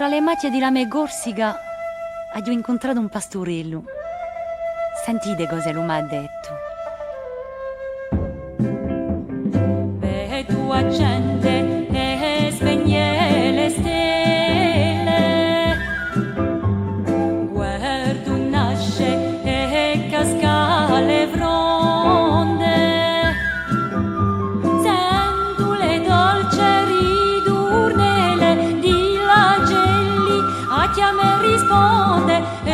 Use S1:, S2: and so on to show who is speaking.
S1: fra le macchie di Lame Corsica ho incontrato un pastorello. Sentite cosa lui mi ha detto. Beh, tu accende e spegne le stelle, guardo nasce e casca le fronde, sento le dolci ridurnele di lagelli a chi a me risponde.